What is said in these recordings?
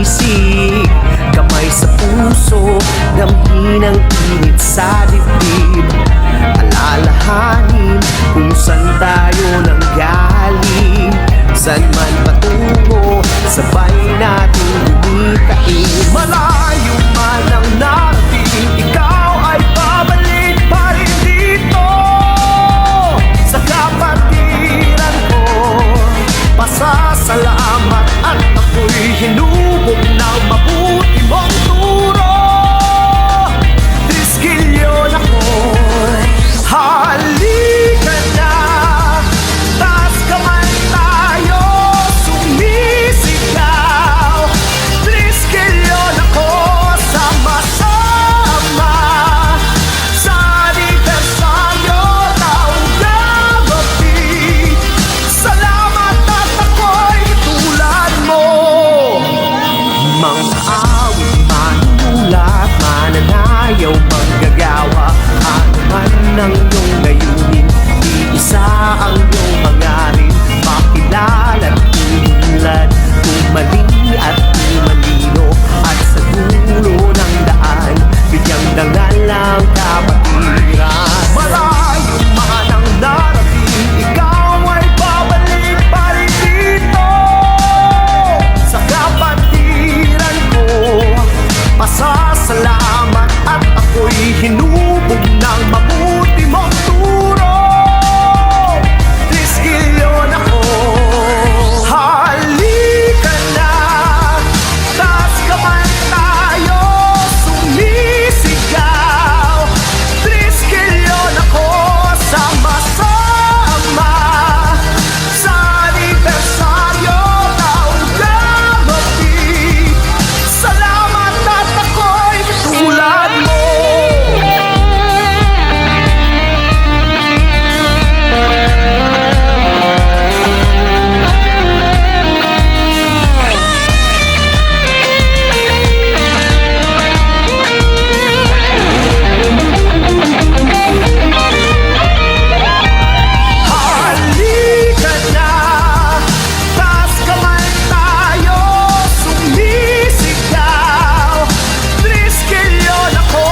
sisig, kamay sa puso, damhin ang init sa dibdib. Alalahanin kung saan tayo nanggaling, saan man patungo, sabay natin lumitain. Malayo man ang narating, ikaw ay babalik pa rin dito sa kapatiran ko. Pasasalamat at ako'y hinubog ng mabuti mong turo. Triskilyon ako, halika na, taas kamay tayo, sumisigaw. Triskilyon ako, sama-sama sa anibersaryo taong gabi. Salamat at ako'y tulad mo. Mga awit, manunulat, mananayaw, manggagawa, ano man ang iyong layunin, iisa ang iyong hangarin, makilala at iunlad, kung mali at kung malino, at sa dulo ng daan, bigyang dangal ang kapatiran. Malayo man ang narating, ikaw ay babalik pa rin dito sa kapatiran ko. Pasasalamat at ako'y hinubog ng mabuti mong turo. Triskilyon ako, halika na, taas kamay tayo, sumisigaw. Triskilyon ako, sama-sama sa anibersaryo taong gabi. Salamat at ako'y tulad mo. Halika na, taas kamay tayo, sumisigaw. Triskilyon ako,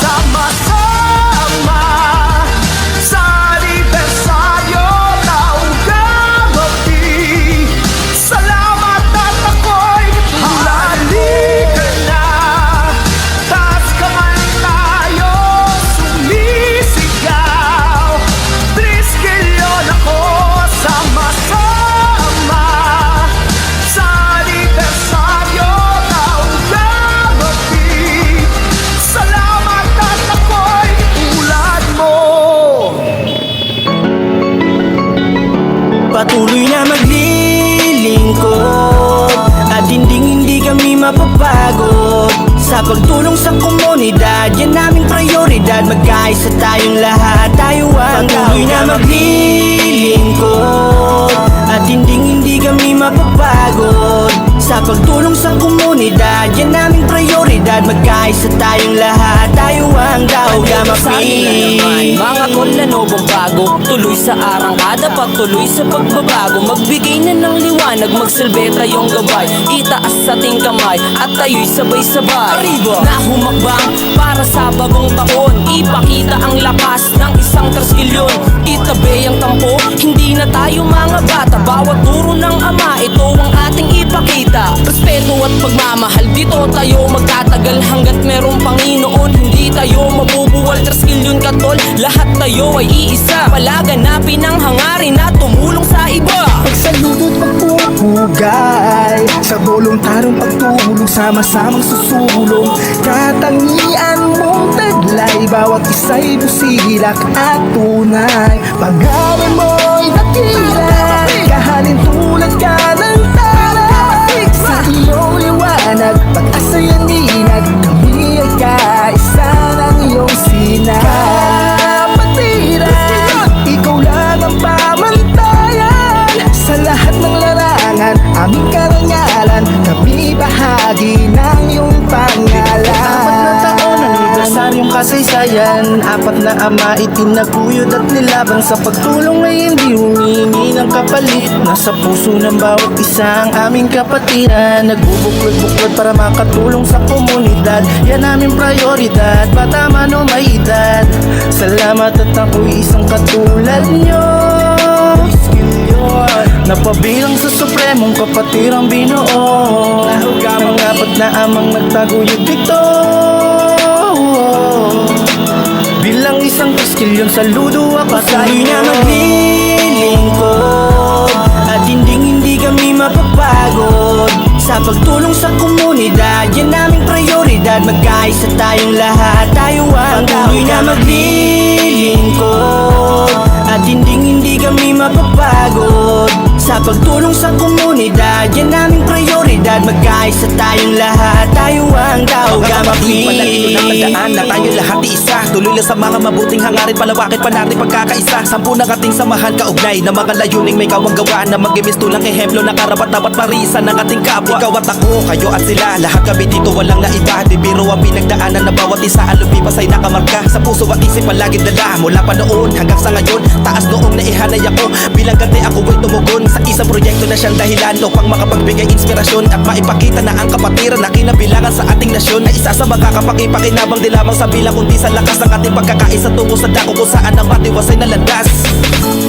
sama-sama sa anibersaryo taong gabi. Salamat at ako'y tulad mo. Halika na, taas kamay tayo, sumisigaw. Triskilyon ako, sama-sama sa anibersaryo taong gabi. Salamat at ako'y tulad mo. Patuloy na maglilingkod at hindi kami mapapagod sa pagtulong sa komunidad. Yan naming prioridad, magkaisa tayong lahat, tayo ang patuloy na maglilingkod at hindi kami mapapagod sa pagtulong sa komunidad. Yan naming prioridad, magkaisa tayong lahat, tayo ang Gamapi. Mga tol, ano bang bago? Tuloy sa arangkada, patuloy sa pagbabago. Magbigay na ng liwanag, magsilbi tayong gabay. Itaas ating kamay at tayo'y sabay-sabay na humakbang para sa bagong taon. Ipakita ang lakas ng isang triskilyon. Itabi ang tampo, hindi na tayo mga bata. Bawat turo ng ama, ito ang ating ipakita. Respeto at pagmamahal, dito tayo magtatagal hanggat merong Panginoon. Hindi tayo mabubuwal, triskilyon katol, lahat tayo ay iisa. Palaganapin ang hangarin at tumulong sa iba. Pagsaludo't pagpupugay sa voluntarong pagtulong, sama-samang susulong. Katangian mong taglay, bawat isa'y busilak at tunay. Pangalan mo'y dakila, kahalin tulad ka ng talag. Sa iyong liwanag, pag-asa'y aninag, kami ay kaisa ng iyong sinag. Kapatiran, ikaw lang ang pamantayan sa lahat ng larangan, aming karangalan. Kami bahagi ng iyong pangalan. Apat na taon, anibersaryong kasaysayan. Apat na ama itinaguyod at nilaban, sa pagtulong ay hindi humingi ng kapalit. Nasa puso ng bawat isa ang aming kapatiran. Nagbubuklod-buklod para makatulong sa komunidad. Yan aming prioridad, bata man o may edad. Salamat at ako'y isang katulad nyo. Napabilang sa supremong kapatirang binuo. Ang apat na amang nagtaguyod dito. Bilang isang triskilyon, saludo ako sa'yo na maglilingkod. At hindi kami mapapagod sa pagtulong sa komunidad. Yan aming prioridad, magkaisa tayong lahat. Tayo ang patuloy na maglilingkod. At hindi kami mapapagod sa pagtulong sa komunidad. Yan aming prioridad, magkaisa tayong lahat. Tayo ang tao gamapi. Palagito ng tandaan na tayo lahat isa. Tuloy lang sa mga mabuting hangarin, palawakin pa natin pagkakaisa. Sampu ng ating samahan kaugnay na mga layuning may kawang gawa, na magimistulang ehemplo na karapat-dapat parisan ng ating kapwa. Ikaw at ako, kayo at sila, lahat kami dito walang naiba. Di biro ang pinagdaanan na bawat isa ang lumipas ay nakamarka sa puso at isip palaging dala. Mula pa noon hanggang sa ngayon, taas noong naihanay ako. Bilang ganti ako ay tumugon sa isang proyekto na siyang dahilan upang makapagbigay inspirasyon at maipakita na ang kapatiran na kinabilangan sa ating nasyon na isa sa makakapakipakinabang di lamang sa bilang kundi sa lakas ng ating pagkakaisa tungo sa dako kung saan ang matiwasay na landas.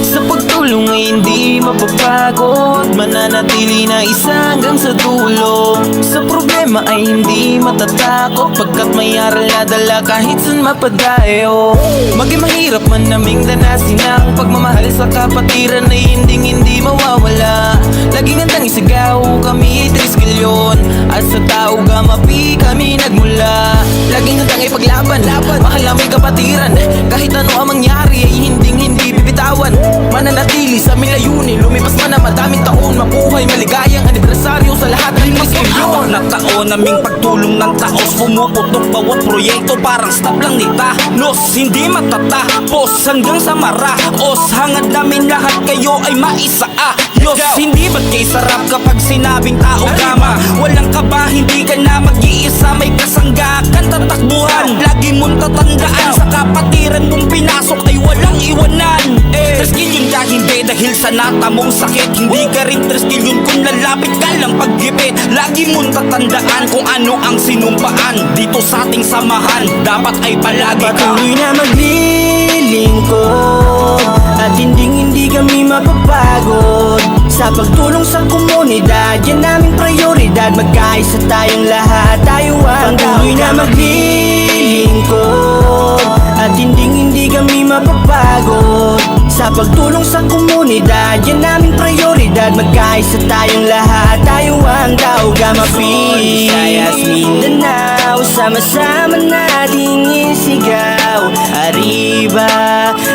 Sa pagtulong ay hindi mapapagod, mananatili na isa hanggang sa dulo. Sa problema ay hindi matatakot, pagkat may aral na dala kahit saan mapadayo. Maging mahirap man naming danasin ang pagmamahal sa kapatiran ay hindi mawawala. Laging handang isigaw, kami triskilyon, at sa tao gamapi kami nagmula. Laging handang ipaglaban, mahal namin kapatiran. Kahit ano ang mangyari ay hindi bibitawan. Mananatili sa aming layunin, lumipas man na madaming taon. Mabuhay maligayang anibersaryo sa lahat ng triskilyon. Na taon naming pagtulong ng taos, pumuputok bawat proyekto parang stop lang nita. Nos, hindi matatapos hanggang sa maraos. Hangad namin lahat kayo ay maisaayos. Hindi ba't kay sarap kapag sinabing tao gama? Walang kaba, hindi ka na mag-iisa, may kasanggakan tatakbuhan. Lagi mong tatandaan, sa kapatiran mong pinasok ay walang iwanan. Triskilyon ka hindi dahil sa natamong sakit, hindi ka rin triskilyon kung lalapit ka lang paggipit. Lagi mong tatandaan kung ano ang sinumpaan dito sa ating samahan, dapat ay palagi ka patuloy na maglilingkod. At hindi kami mapapagod sa pagtulong sa komunidad. Yan aming prioridad, magkaisa tayong lahat. Tayo ang patuloy na maglilingkod. At hindi kami mapapagod sa pagtulong sa komunidad. Yan aming prioridad, magkaisa tayong lahat. Tayo ang tao gamapi. Visayas, Mindanao, sama-sama nating isigaw. Arriba,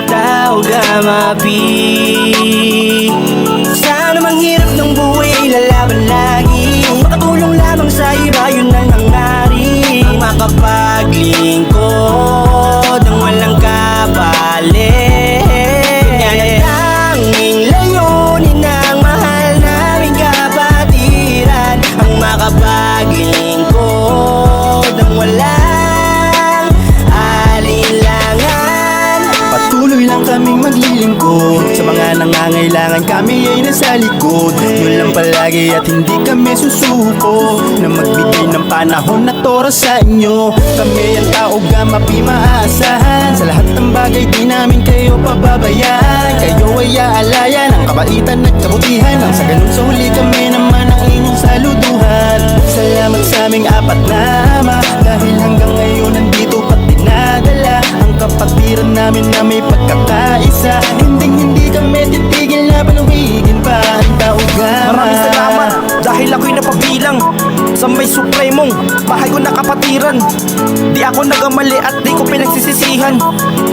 tao gamapi. Sana mang hirap ng buhay ay lalaban lagi. Makatulong lamang sa iba, yun ang hangarin. Makapaglingkod ng walang kapalit. Yan ang tanging layunin ng mahal naming kapatiran. Ang makapaglingkod ng walang alinlangan. Patuloy lang kaming maglilingkod sa mga nangangailangan, kami ay nasa likod. Yun lang palagi at hindi kami susuko na magbigay ng panahon at oras sa inyo. Kami ang tao gamapi maasahan, sa lahat ng bagay di namin kayo pababayaan. Kayo ay aalayan, ang kabaitan at kabutihan, nang sa ganun sa huli kami naman ang inyong saluduhan. Salamat sa aming apat na ama, dahil hanggang ngayon nandito pat dinadala ang kapatiran namin na may pagkakaisa. Hindi kami titigil na paluwigin pa ang tao gama. Maraming salamat dahil ako'y napabilang sa may supremong bahay ko na kapatiran. Di ako nagamali at di ko pinagsisisihan.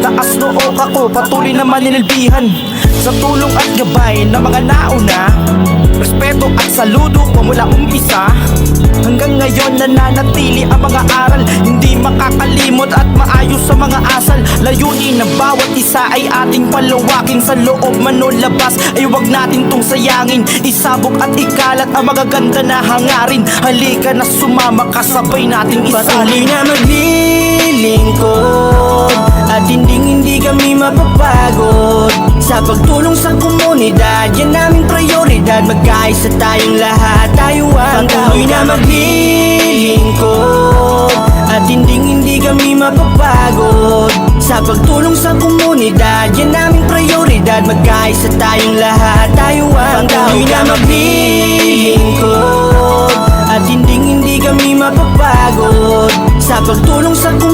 Taas noo ako, patuloy na manilbihan. Sa tulong at gabay ng mga nauna, respeto at saludo ko mula umpisa. Hanggang ngayon nananatili ang mga aral, hindi makakalimot at maayos sa mga asal. Layunin ng bawat isa ay ating palawakin, sa loob man o labas ay wag natin tong sayangin. Isabog at ikalat ang magaganda na hangarin. Halika na sumama, kasabay nating Patuloy isalin. na maglilingkod at hindi kami mapapagod sa pagtulong sa komunidad. Yan naming prioridad, magkaisa tayong lahat, tayo ang Patuloy na maglilingkod at hindi kami mapapagod sa pagtulong sa komunidad. Yan naming prioridad, magkaisa tayong lahat, tayo ang Patuloy na maglilingkod at hindi kami mapapagod sa pagtulong sa komunidad.